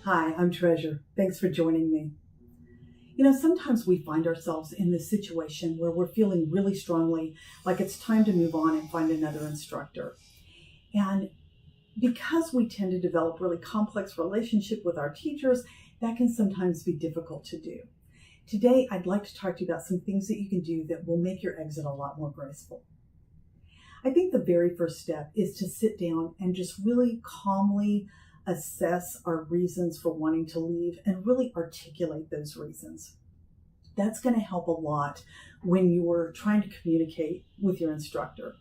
Hi, I'm Treasure. Thanks for joining me. Sometimes we find ourselves in this situation where we're feeling really strongly like it's time to move on and find another instructor. And because we tend to develop really complex relationship with our teachers, that can sometimes be difficult to do. Today, I'd like to talk to you about some things that you can do that will make your exit a lot more graceful. I think the very first step is to sit down and just really calmly assess our reasons for wanting to leave and really articulate those reasons. That's going to help a lot when you're trying to communicate with your instructor.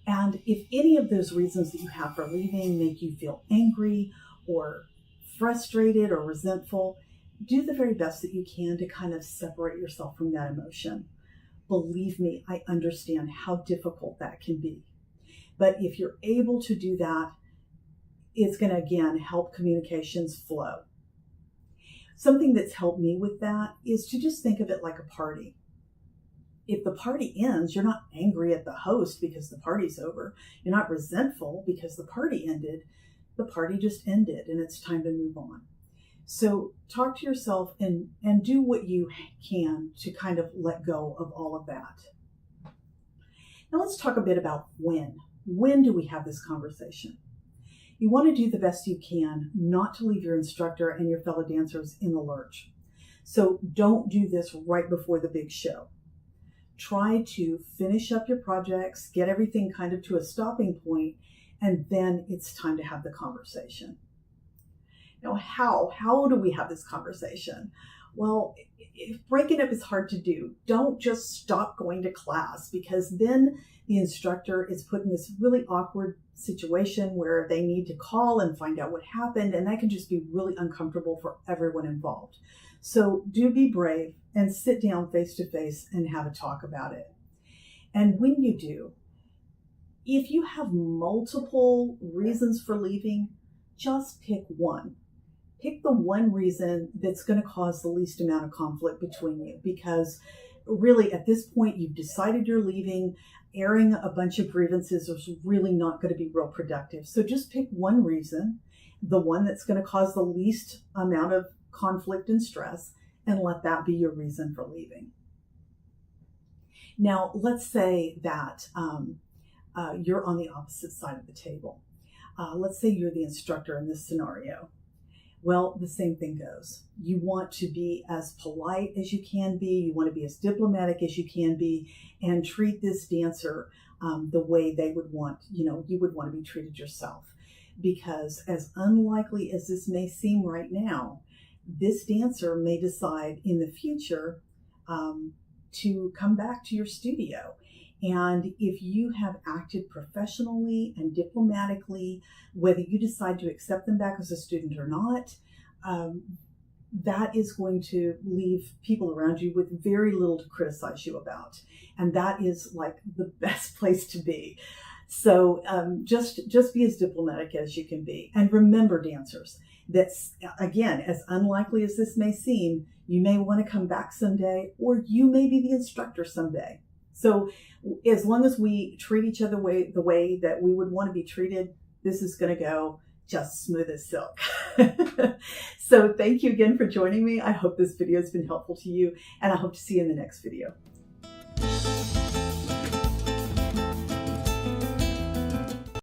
And if any of those reasons that you have for leaving make you feel angry or frustrated or resentful, do the very best that you can to kind of separate yourself from that emotion. Believe me, I understand how difficult that can be. But if you're able to do that, it's going to, again, help communications flow. Something that's helped me with that is to just think of it like a party. If the party ends, you're not angry at the host because the party's over. You're not resentful because the party ended. The party just ended and it's time to move on. So talk to yourself and do what you can to kind of let go of all of that. Now let's talk a bit about when. When do we have this conversation? You want to do the best you can not to leave your instructor and your fellow dancers in the lurch. So don't do this right before the big show. Try to finish up your projects, get everything kind of to a stopping point, and then it's time to have the conversation. Now, how do we have this conversation? Well, if breaking up is hard to do, don't just stop going to class, because then the instructor is put in this really awkward situation where they need to call and find out what happened, and that can just be really uncomfortable for everyone involved. So do be brave and sit down face to face and have a talk about it. And when you do, if you have multiple reasons for leaving, just pick one. Pick the one reason that's going to cause the least amount of conflict between you, because really at this point you've decided you're leaving. Airing a bunch of grievances is really not going to be real productive. So just pick one reason, the one that's going to cause the least amount of conflict and stress, and let that be your reason for leaving. Now, let's say that you're on the opposite side of the table. Let's say you're the instructor in this scenario. Well, the same thing goes. You want to be as polite as you can be. You want to be as diplomatic as you can be, and treat this dancer the way they would want, you would want to be treated yourself. Because as unlikely as this may seem right now, this dancer may decide in the future to come back to your studio. And if you have acted professionally and diplomatically, whether you decide to accept them back as a student or not, that is going to leave people around you with very little to criticize you about. And that is like the best place to be. So just be as diplomatic as you can be. And remember, dancers, that's, again, as unlikely as this may seem, you may want to come back someday, or you may be the instructor someday. So as long as we treat each other the way that we would want to be treated, this is going to go just smooth as silk. So thank you again for joining me. I hope this video has been helpful to you, and I hope to see you in the next video.